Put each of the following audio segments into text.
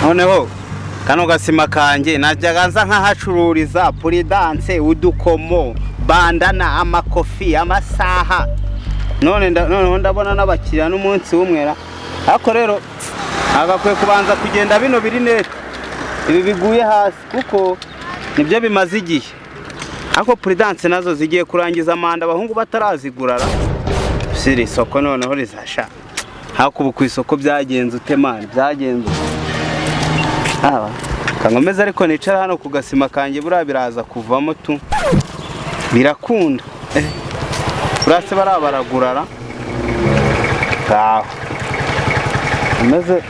noneho kano gasima kanjye najyaga nza nkahacururiza Prudence, udukomo, bandana, amakofi, amasaha. Noneho ndabona n'abakiriya n'umunsi w'umwera. Ariko rero agakwiye kubanza kugenda bino biri nete ibi biguye hasi kuko nibyo bimaze igihe. Ariko Prudence nazo zigiye kurangiza amanda abahungu batarazigurara. Siri isoko noneho rizasha. Hakubu ku isoko byagenze utemana byagenze. Kangomeza ariko nicara hano ku gasima kanjye bura biraza kuvamo tu. Birakunda. Urase baragurara. Kaho. Meze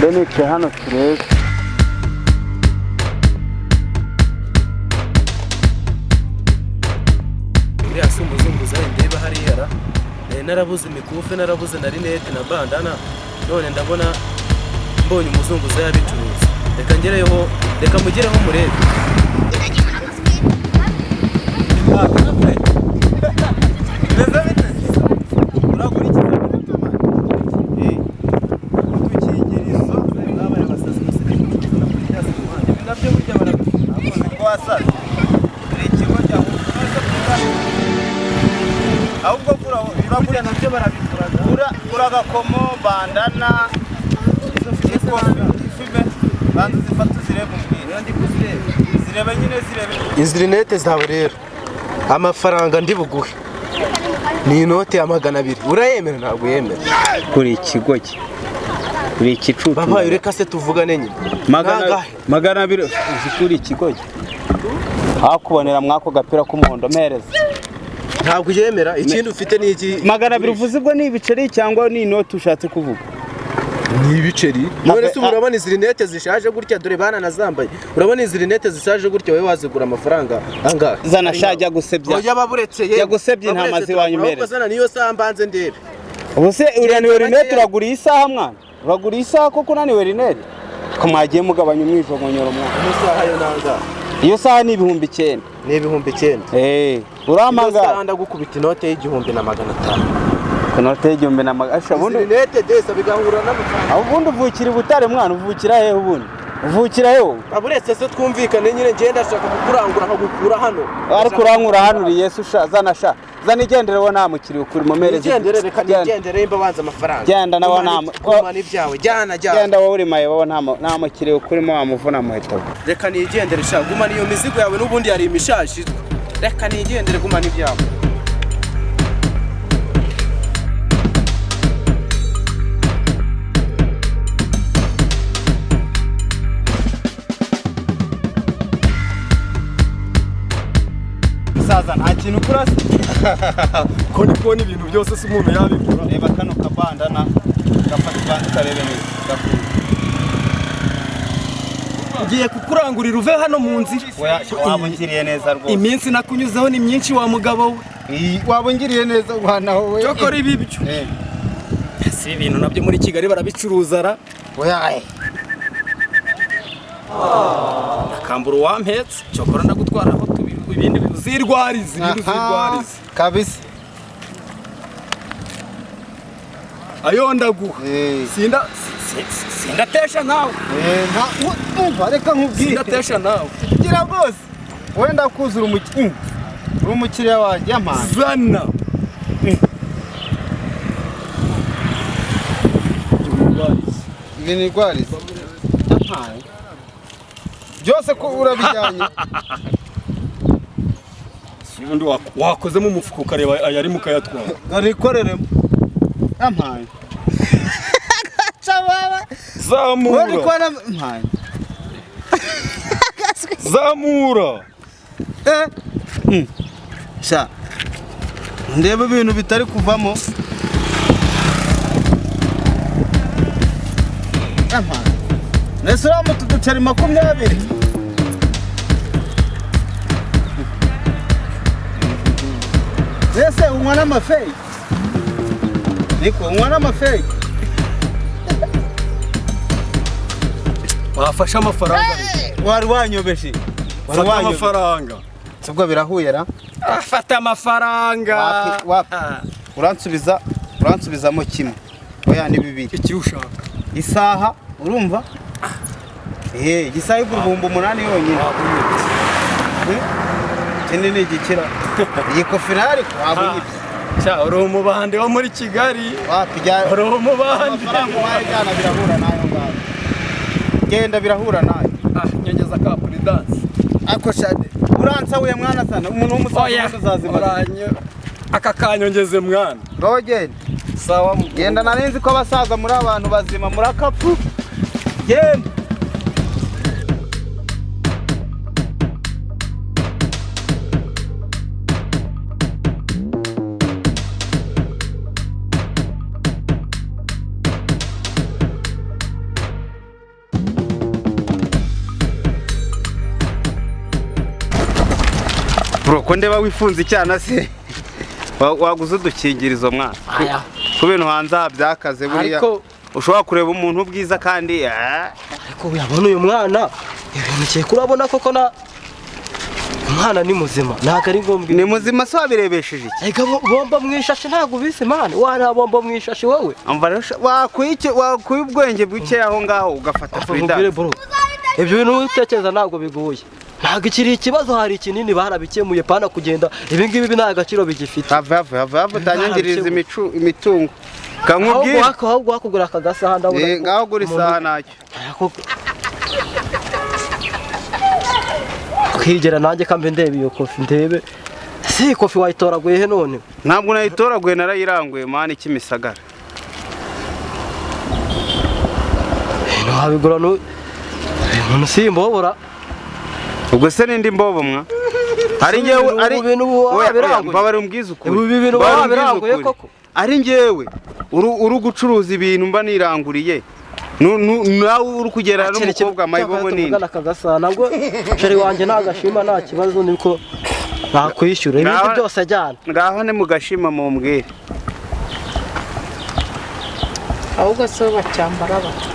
benike hano turebe. Iriya sumuzunguza ndeba hariyara. Narabuze imikufe, narabuze na rinete na bandana. None ndabona mbonye umuzunguza yabicuruza. Reka ngereho, reka mugereho murebe. Ahubwo uragura nabyo barabikora. Uragakomo, bandana, ifime, banza zifata zirebe umbwira. Ndi kuzireba. Zirebe nyine zirebe. Inzirinete zawe rero. Amafaranga ndi buguhe. Ni inote ya 200. Urayemera ntabwo yemera. Kuri ikigo cye. Kuri ikicucu. Baba ureka se tuvugane nyine. 200 uzikuri ikigo cye. Hakubonera mwako gapira k'umuhondo mpereza. Ntabwo yemera ikindi ufite ni iki? 200 uvuze ubwo ni ibiceri cyangwa ni inote ushatse kuvuga? Ni ibiceri. None se urabona izirinete zishaje gutya dore bana nazambaye. Urabona izirinete zishaje gutya wewe wazigura amafaranga angahe? Zana shajya gusebya. Oya baburetse ye. Yagusebye intamazi wanyu Zana niyo saha mbanze ndebe. Ubuse uraniwe rinete uragura isaha mwana. Uragura isaha koko unaniwe rinete. Ko mwagiye mugabanya umwijogonyoro mwana. Isaha yo nanga. Iyo saha ni 9,000. Ni 9,000. Uramanga. Iyo saha gukubita inote y'1,500. Inote y'1,500. Asha bundi rinete desa bigahura n'amafaranga. Ubundi uvukira Butare mwana uvukira he ubundi? Uvukira he wowe? Aburetse se twumvikane nyine ngenda ashaka kukurangura nkagukura hano. Ari kurangura hano uri Yesu sha zana sha. Zana igendere wo nta mukiriye ukuri mu mereze. Igendere reka nigendere imba banza amafaranga. Genda nawo nta kuma n'ibyawe jyana. Genda wowe uri maye wowe nta mukiriye ukuri mu wamuvuna muheto. Reka nigendere sha guma niyo mizigo yawe n'ubundi yari imishashi. Reka nigendere guma n'ibyawe. Saza nta kintu kurase. Ko ni kubona ibintu byose se umuntu yabikora. Reba kano kabandana gafata kandi karebe neza. Ugiye kukurangurira uve hano mu nzira. Wabungiriye neza rwose. Iminsi nakunyuzeho ni myinshi wa mugabo we. Wabungiriye neza wana wowe. Cyokora ibibyo. Si ibintu nabyo muri Kigali barabicuruzara. Oya. Nakambura wampetse. Cyokora ndagutwara aho ibindi bizirwarize kabisa. Ayo ndaguha. Sindatesha nawe. Umva reka nkubwire. Sindatesha nawe. Gira rwose. Wenda kuzura umukiriya wanjye yampana. Zana. Ibintu rwarize. Yampana. Byose ko urabijyanye. Undi wakozemo umufuko ukareba ayari mukayatwara. Arikoreremo. Yampaye. Chababa. Zamura. Wari kwana mpaye. Zamura. Sha. Ndebe ibintu bitari kuvamo. Yampaye. Nesura mutuducari 20. Ese umwana amafeyi. Niko umwana amafeyi. Wafashe amafaranga. Wari wanyobeshe. Wari amafaranga. Sibwo birahuye ra? Afata amafaranga. Uransubizamo kimwe. Oya ni 2. Iki ushaka? Isaha urumva? igisaha igura 8,000 yonyine. Ikindi ni igikira. Iyi kofi nayo wabunyibye. Cya uri umubande wo muri Kigali. Uri umubande. Amafaranga wayajyana birahura nayo ngaho. Genda birahura nayo. Nyongeza ka Prudence. Ako shade. Uransabuye mwana sana. Umuntu w'umusaza uzazima. Aka kanyongeze mwana. Rogenda. Sawa mu. Genda narinzi ko abasaza muri abantu bazima muri akapfu. Genda. Bro, ko ndeba wifunze icyana se waguze udukingirizo mwana ku bintu hanze byakaze buriya ushobora kureba umuntu ubwiza kandi ariko uyabona uyu mwana ibintu cye kurabona koko na umwana ni muzima ntago ari ngombwa ni muzima se wabirebesheje iki ega bomba mwishashi ntago bise mwana wana bomba mwishashi wowe wakuye ubwenge buke aho ngaho ugafata Prudence ibyo bintu utekereza ntago biguye ntago ikiri ikibazo hari ikinini barabikemuye pana kugenda ibi ngibi nta gaciro bigifite have tanyangiriza imitungo kankubwire ahubwo wakugura akagasaha ndabona ngaho gura isaha nacyo kwigera nanjye kambe ndebe iyo kofi ndebe si kofi wayitoraguye he none ntabwo nayitoraguye narayiranguye mani Kimisagara no habigura no umuntu simbobora ubwo se nindi mbobo mwa ari ngewe ari babari umbwiza ukuri ari ngewe uri gucuruza ibintu mba niranguriye nawe uri kugera n'umukobwa mayibobo nini nabwo sheri wanjye ntagashima nta kibazo niko nakwishyura ibintu byose ajyana ngaho ne mugashima mu mbwire ahubwo se bacyambara bato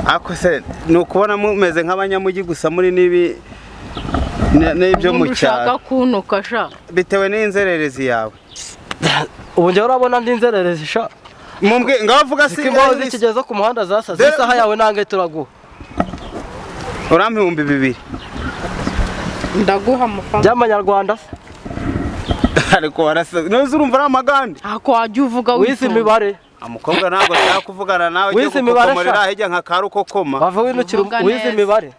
ako se nukubona mumeze nk'abanyamugi gusa muri nibi n'ibyo mu cyaro ushaka kunuka sha bitewe n'inzererezi yawe ubu njye urabona ndi inzererezi sha mumbwe ngavuga si imbaho zikigeza ku muhanda zasaze isaha yawe nange turaguha urampa 2,000 ndaguha amafaranga by'amanyarwanda ariko warasa noze urumva ari amagande ako wajya uvuga wisi imibare umukobwa ntabwo cyaka kuvugana nawe cyo gukomorera hejya nka karuko koma bava winukira wisi imibare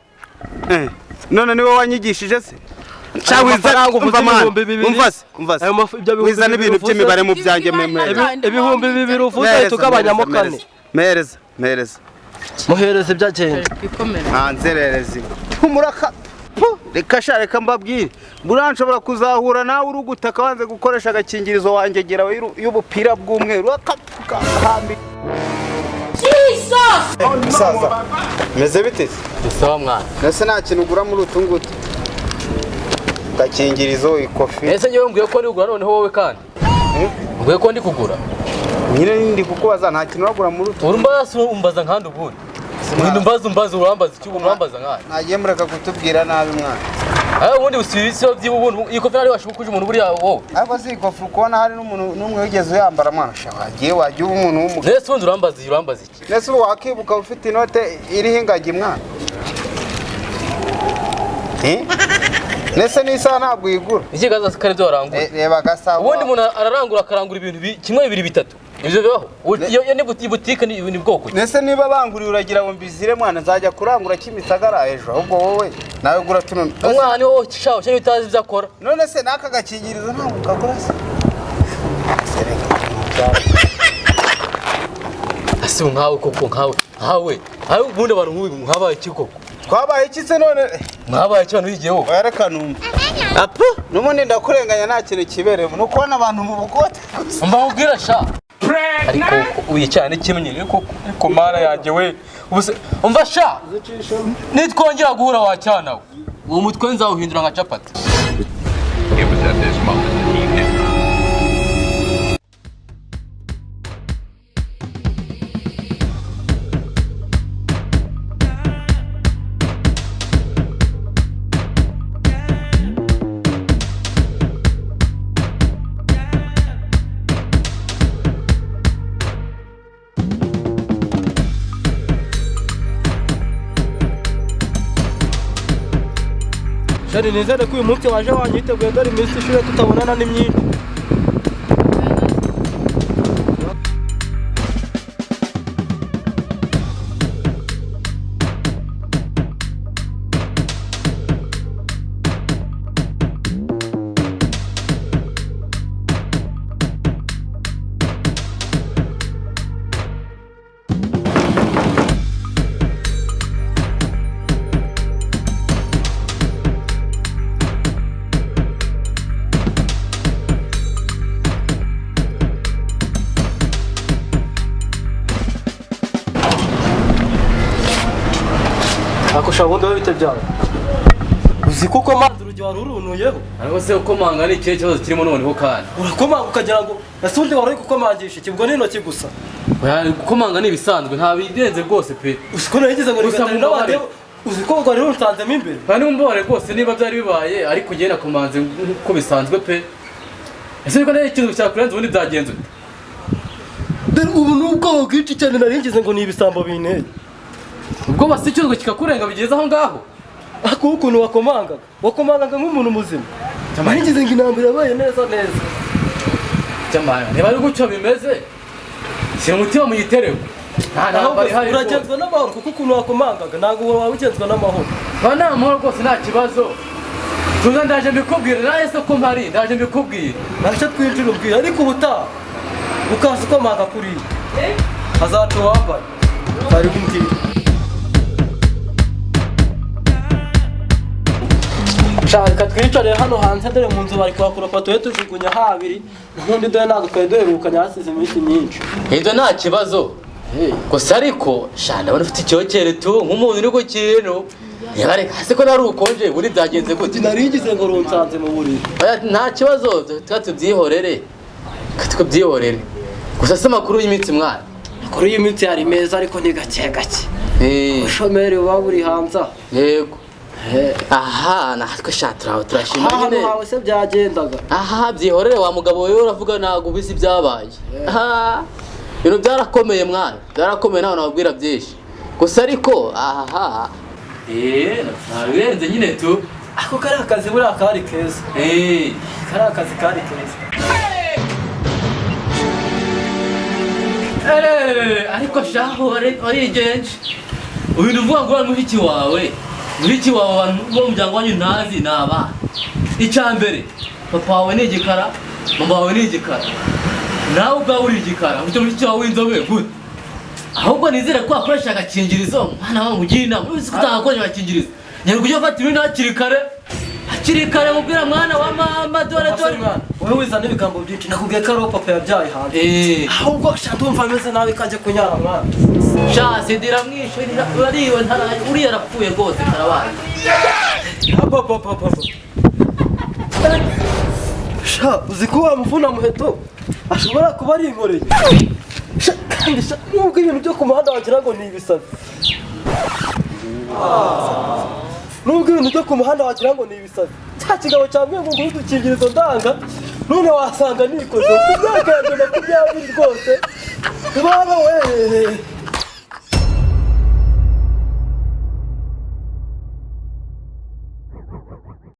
none niwe wanyigishije se Chawiza wiza n'ibintu by'imibare mu byanjye ibihumbi 2 uvuze tukabanyamo 4 mereza muhereze byagenda nzererezi humuraka reka shareka mbabwire buranshobora kuzahura nawe uri gutaka wanze gukoresha agakingirizo wanjye gera y'ubupira bw'umweru akapfuka hambi Jesus saza meze bite sawa mwana nase nta kintu ugura muri utungutu gakingirizo ikofi ese nyewe mbwiye ko ndi kugura noneho wowe kandi mbwiye ko ndi kugura nyine ndi kukubaza nta kintu uragura muri utu urumbaza umbaza nkandi ubundi mwindu mbaza urambaza iki urambaza nkandi nagiye mureka kutubwira nabi mwana ubundi usibise by'ubundi ikofi nari washukuje umuntu buri wowe ariko si ikofi ukubona hari n'umuntu n'umwe wigeze uyambara mwana shawagiye wagiye umuntu w'umugabo nese ubundi urambaza iki nese wakibuka ufite inote iriho ingagi mwana nese n'isaha ntabwo uyigura iki gaza kare byo warangura reba gasabo ubundi umuntu ararangura akarangura ibintu kimwe 2 3 ibyo bibaho iyo ni butike ni bwoko nese niba banguriye uragira ngo mbizire mwana nzajya kurangura Kimisagara ejo ahubwo wowe nawe gura tuno umwana niwo shaho cyo utazi ibyo akora none se naka gakingirizo ntabwo kagura se ase nkawe koko nkawe ubundi abantu nkabaye iki koko twabaye iki se none mwabaye cyane uyigiyeho wereka numva apa n'umundi ndakurenganya nta kintu kibereye no kubona abantu mu bukote umva ubwira sha ariko uyi cyane kimenye ariko mara yanjye we umva sha nitwongera guhura wa cyana we uwo mutwe nzawuhindura nka capati. It was at this moment that he knew. Dore nizere ko uyu munsi waje wanyiteguye dore iminsi ishure tutabonana ni myinshi. Akusha bundi bite byawe? Uzi kuko amazi urugero warurunuyeho? Ariko se ukomanga ni ikihe kibazo kirimo noneho kandi? Urakomanga ukagira ngo asundi wari gukomangisha kibwo n'intoki gusa. Oya gukomanga ni ibisanzwe nta birenze rwose pe. Uko nagize ngo rigatana n'abandi. Uzi ko ngo rero unsanzemo imbere. Kandi umbore rwose niba byari bibaye ariko ngiye nakomanze uko bisanzwe pe. Ese niko nayo ikintu cyakurenze ubundi byagenze ute? Dore ubu nubwo bwinshi cyane naringize ngo ni ibisambo binteye. Ubwo basi icyuzgo kikakurenga bigeze aho ngaho. Ako ukuntu wakomangaga nk'umuntu muzima. Naringize ngo intambara yabaye neza. Cyamara niba ari gutyo bimeze. Si umutima mu gitereko. Nta ntambara ihari. Uragenzwa n'amahoro kuko ukuntu wakomangaga ntabwo waba ugenzwa n'amahoro. Nta amahoro rwose nta kibazo. Tuza ndaje mbikubwira nawe se ko mpari ndaje mbikubwira. Ntacyo twinjira ubwira ariko ubutaha ukaza ukomanga kuri hazaca wambaye bari kumutira. Shaka twicare hano hanze dore mu nzu bari kuhakuropa tuye tujugunya habiri n'undi dore ntabwo twari duherukanye hasize iminsi myinshi. Ibyo nta kibazo. Gusa ariko shana bari ufite icyokere tu nk'umuntu uri ku kintu. Yareka hasi ko nari ukonje buri byagenze gute? Naringize ngo runsanze mu buriri. Nta kibazo tubyihorere. Tubyihorere. Gusa se makuru y'iminsi mwana. Makuru y'iminsi hari meza ariko ni gake gake. Ushomeri uba buri hanze. Yego. Aha natwe shatira turashima nyine. Aha hawe se byagendaga. Aha byihorere wa mugabo wewe uravuga nago bizi byabaye. Aha ibintu byarakomeye mwana. Byarakomeye nawe nababwira byinshi. Gusa ariko aha nabirenze nyine tu. Ako kari akazi buri akari keza. Kari akazi kari keza. Ariko shaho ari genje. Uyu uvuga ngo muhiki wawe. Muhiki wawe wo muryango wanyu ntazi naba. Icyambere papa wawe ni igikara, mama wawe ni igikara. Nawe ubwawe uri igikara, ufite muhiki wawe inzobe gute? Ahubwo nizere ko akoresha agakingirizo mwana wangu ugira inama. Uzi ko utakoresha agakingirizo. Nyari kujya ufata ibintu hakiri kare mubwira mwana wa mama dore. Wowe wizana ibigambo byinshi nakubwiye ko ari papa yabyaye hanze. Ahubwo ndumva ameze nabi kajya kunyara mwana. Sha sidira mwishurira uriwe ntaraje uri yarapfuye rwose karabaye. Sha uzi ko wamuvuna muheto ashobora kuba ari inkoreye. Kandi nubwo ibintu byo ku muhanda wagira ngo ni ibisazi. Nubwo ibintu byo ku muhanda wagira ngo ni ibisazi. Cya kigabo cyambwiye ngo nguhe udukingirizo ndanga none wasanga nikoze ku myaka yanjye 20 rwose. Baba we